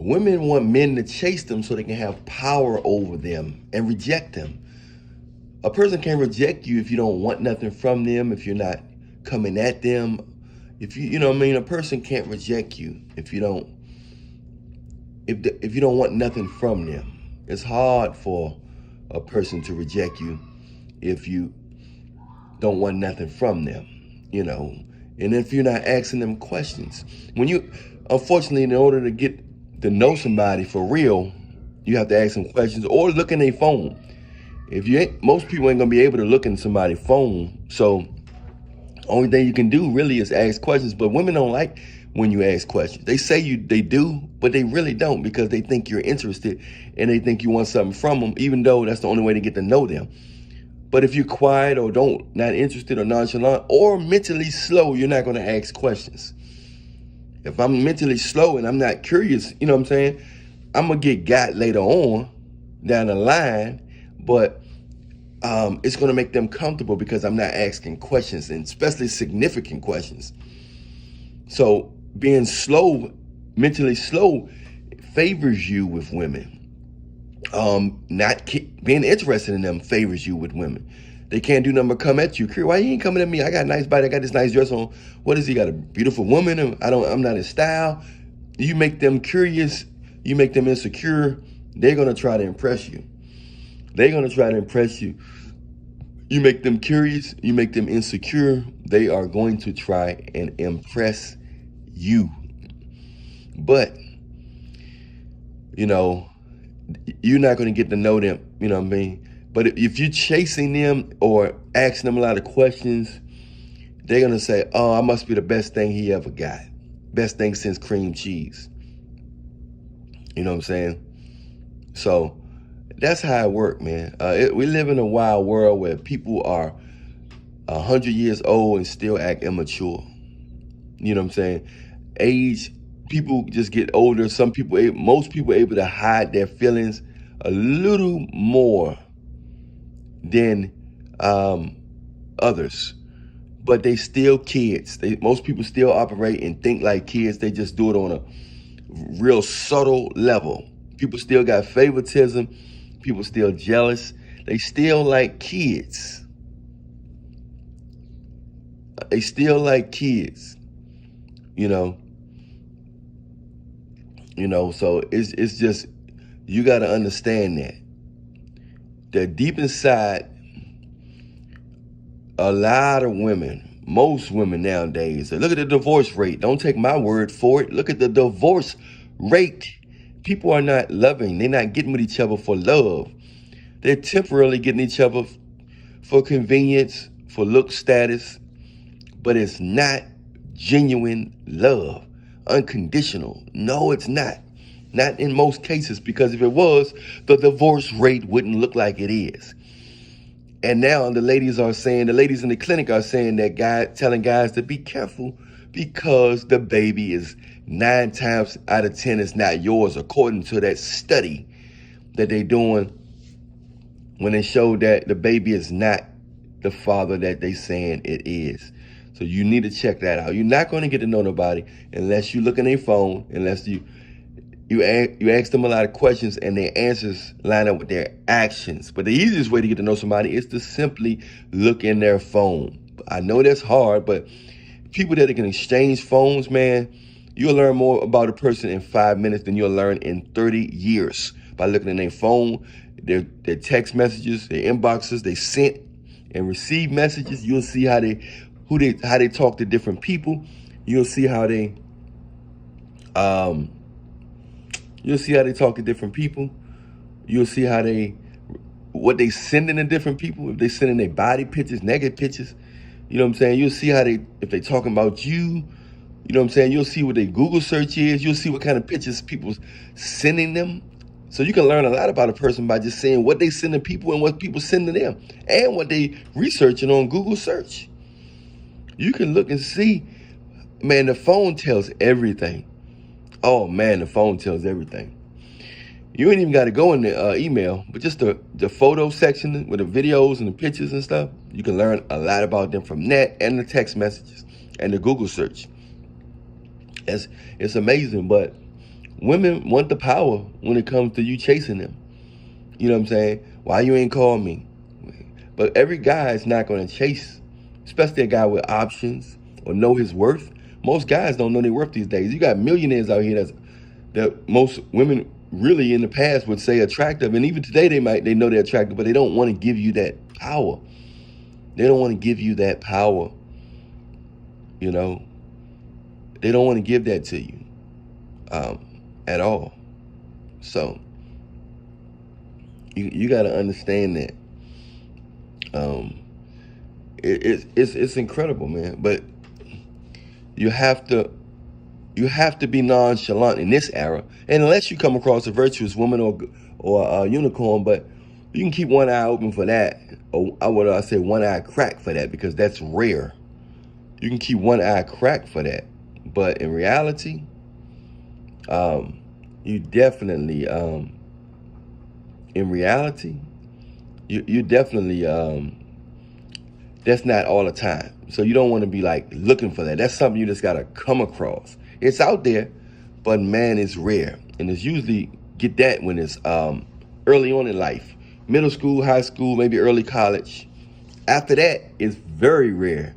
Women want men to chase them so they can have power over them and reject them. A person can't reject you if you don't want nothing from them, if you're not coming at them. If you know what I mean, a person can't reject you if you don't if you don't want nothing from them. It's hard for a person to reject you if you don't want nothing from them, you know. And if you're not asking them questions. Unfortunately, in order to get to know somebody for real, you have to ask them questions or look in their phone. Most people ain't gonna be able to look in somebody's phone. So only thing you can do really is ask questions. But women don't like when you ask questions. They say they do, but they really don't, because they think you're interested and they think you want something from them, even though that's the only way to get to know them. But if you're quiet or not interested or nonchalant or mentally slow, you're not going to ask questions. If I'm mentally slow and I'm not curious, you know what I'm saying, I'm going to get got later on down the line, but it's going to make them comfortable because I'm not asking questions, and especially significant questions. So being slow, mentally slow, favors you with women. Not being interested in them favors you with women. They can't do nothing but come at you. Why you ain't coming at me? I got a nice body. I got this nice dress on. What is he got? A beautiful woman? I'm not his style. You make them curious. You make them insecure. They're gonna try to impress you. They're gonna try to impress you. You make them curious. You make them insecure. They are going to try and impress you. But you know, you're not going to get to know them, you know what I mean? But if you're chasing them or asking them a lot of questions, they're going to say, oh, I must be the best thing he ever got. Best thing since cream cheese. You know what I'm saying? So that's how it works, man. We live in a wild world where people are 100 years old and still act immature. You know what I'm saying? People just get older. Most people are able to hide their feelings a little more than others, but they still kids. Most people still operate and think like kids. They just do it on a real subtle level. People still got favoritism. People still jealous. They still like kids. They still like kids, you know. So it's just, you got to understand that deep inside, a lot of women, most women nowadays, look at the divorce rate. Don't take my word for it. Look at the divorce rate. People are not loving. They're not getting with each other for love. They're temporarily getting each other for convenience, for look status, but it's not genuine love. Unconditional. No, it's not. Not in most cases, because if it was, the divorce rate wouldn't look like it is. And now the ladies in the clinic are saying that telling guys to be careful because the baby is 9 times out of 10 is not yours, according to that study that they're doing when they show that the baby is not the father that they saying it is. So you need to check that out. You're not going to get to know nobody unless you look in their phone, unless you ask them a lot of questions and their answers line up with their actions. But the easiest way to get to know somebody is to simply look in their phone. I know that's hard, but people that can exchange phones, man, you'll learn more about a person in 5 minutes than you'll learn in 30 years by looking in their phone, their text messages, their inboxes, they sent and received messages. You'll see how they talk to different people. You'll see how they talk to different people. You'll see what they sending to different people. If they sending their body pictures, naked pictures, you know what I'm saying? You'll see if they talking about you, you know what I'm saying? You'll see what their Google search is. You'll see what kind of pictures people sending them. So you can learn a lot about a person by just seeing what they send to people and what people send to them and what they researching on Google search. You can look and see, man, the phone tells everything. Oh man, the phone tells everything. You ain't even got to go in the email, but just the photo section with the videos and the pictures and stuff, you can learn a lot about them from that and the text messages and the Google search. It's amazing, but Women want the power when it comes to you chasing them. You know what I'm saying? Why you ain't call me? But every guy is not going to chase, especially a guy with options or know his worth. Most guys don't know their worth these days. You got millionaires out here that most women really in the past would say attractive, and even today they know they're attractive, but they don't want to give you that power. They don't want to give you that power. You know, they don't want to give that to you at all. So you got to understand that. Um, it's incredible, man. But you have to be nonchalant in this era, and unless you come across a virtuous woman or a unicorn. But you can keep one eye open for that, or I say one eye cracked for that, because that's rare. You can keep one eye cracked for that, but in reality, you definitely in reality, you definitely that's not all the time. So you don't want to be like looking for that. That's something you just gotta come across. It's out there, but man, it's rare. And it's usually get that when it's early on in life. Middle school, high school, maybe early college. After that, it's very rare.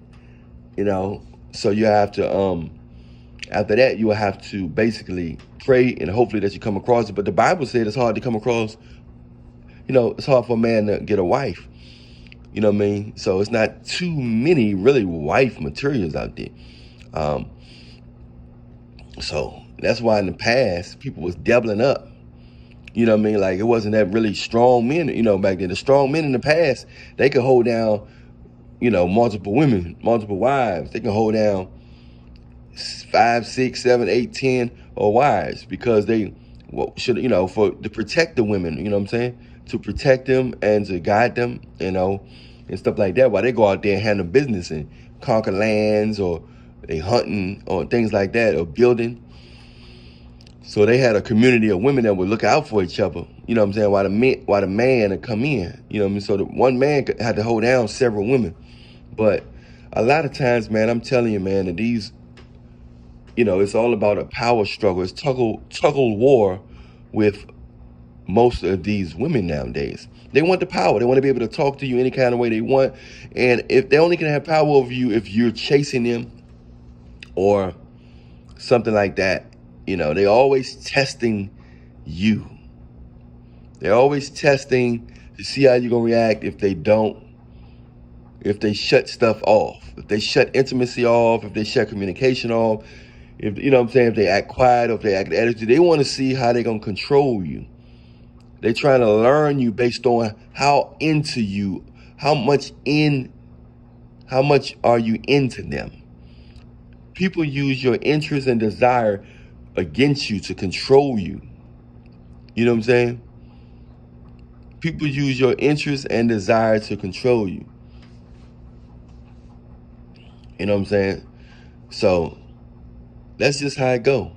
You know. So you have to after that you will have to basically pray and hopefully that you come across it. But the Bible said it's hard to come across, it's hard for a man to get a wife. You know what I mean? So it's not too many really wife materials out there. So that's why in the past people was doubling up. You know what I mean? Like it wasn't that really strong men, back then. The strong men in the past, they could hold down, multiple women, multiple wives. They can hold down 5, 6, 7, 8, 10 or wives, because they should, to protect the women, you know what I'm saying? To protect them and to guide them, and stuff like that, while they go out there and handle business and conquer lands, or they hunting or things like that, or building. So they had a community of women that would look out for each other, you know what I'm saying, while the man would come in, you know what I mean? So the one man had to hold down several women. But a lot of times, man, I'm telling you, man, that these, it's all about a power struggle. It's tug of war with most of these women nowadays. They want the power. They want to be able to talk to you any kind of way they want. And if they only can have power over you if you're chasing them or something like that, they're always testing you. They're always testing to see how you're going to react if they shut stuff off, if they shut intimacy off, if they shut communication off, if, if they act quiet or if they act attitude. They want to see how they're going to control you. They're trying to learn you based on how into you, how much are you into them. People use your interest and desire against you to control you. You know what I'm saying? People use your interest and desire to control you. You know what I'm saying? So that's just how it go.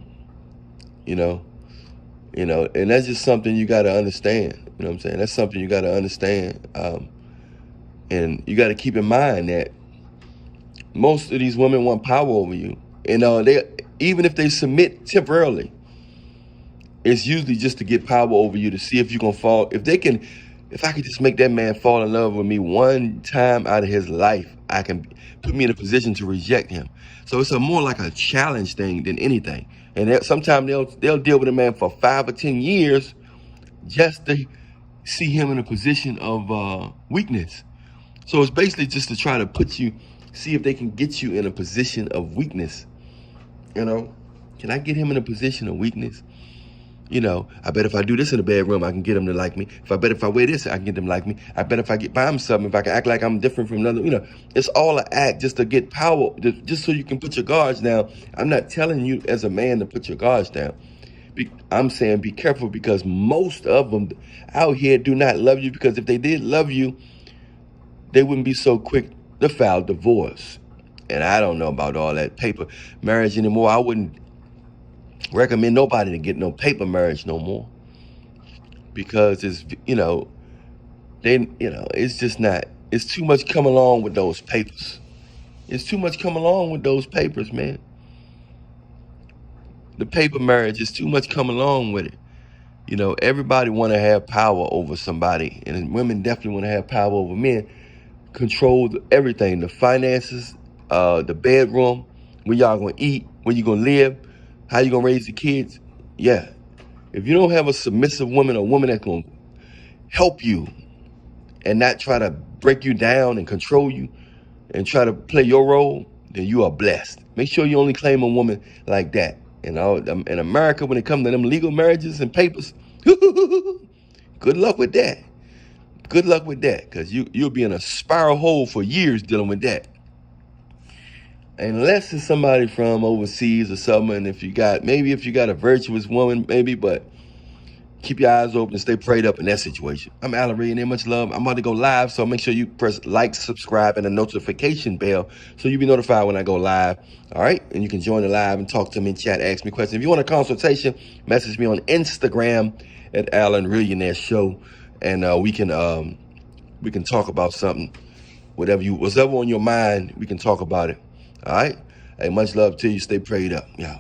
And that's just something you got to understand. You know what I'm saying? That's something you got to understand. And you got to keep in mind that most of these women want power over you. And even if they submit temporarily, it's usually just to get power over you, to see if you're going to fall. If I could just make that man fall in love with me one time out of his life, I can put me in a position to reject him. So it's more like a challenge thing than anything. And sometimes they'll deal with a man for 5 or 10 years just to see him in a position of weakness. So it's basically just to try to see if they can get you in a position of weakness. Can I get him in a position of weakness? I bet if I do this in the bedroom, I can get him to like me. If I wear this, I can get them to like me. I bet if I buy him something, if I can act like I'm different from another, it's all an act just to get power, just so you can put your guards down. I'm not telling you as a man to put your guards down. I'm saying be careful, because most of them out here do not love you, because if they did love you, they wouldn't be so quick to file divorce. And I don't know about all that paper marriage anymore. I wouldn't recommend nobody to get no paper marriage no more, because it's it's just not, it's too much come along with those papers. It's too much come along with those papers, man. The paper marriage is too much come along with it. You know, everybody want to have power over somebody, and women definitely want to have power over men. Control everything, the finances, the bedroom, where y'all gonna eat, where you gonna live, how you gonna raise the kids. Yeah, if you don't have a submissive woman, a woman that's gonna help you and not try to break you down and control you and try to play your role, then you are blessed. Make sure you only claim a woman like that. And in America, when it comes to them legal marriages and papers, good luck with that. Good luck with that, because you'll be in a spiral hole for years dealing with that. Unless it's somebody from overseas or something, if you got a virtuous woman, maybe, but keep your eyes open and stay prayed up in that situation. I'm Alan Ray, and there much love. I'm about to go live, so make sure you press like, subscribe, and the notification bell so you'll be notified when I go live. All right? And you can join the live and talk to me in chat, ask me questions. If you want a consultation, message me on Instagram at Alan Rillionaire Show, and we can talk about something. Whatever's on your mind, we can talk about it. All right? Hey, much love to you. Stay prayed up. Yeah.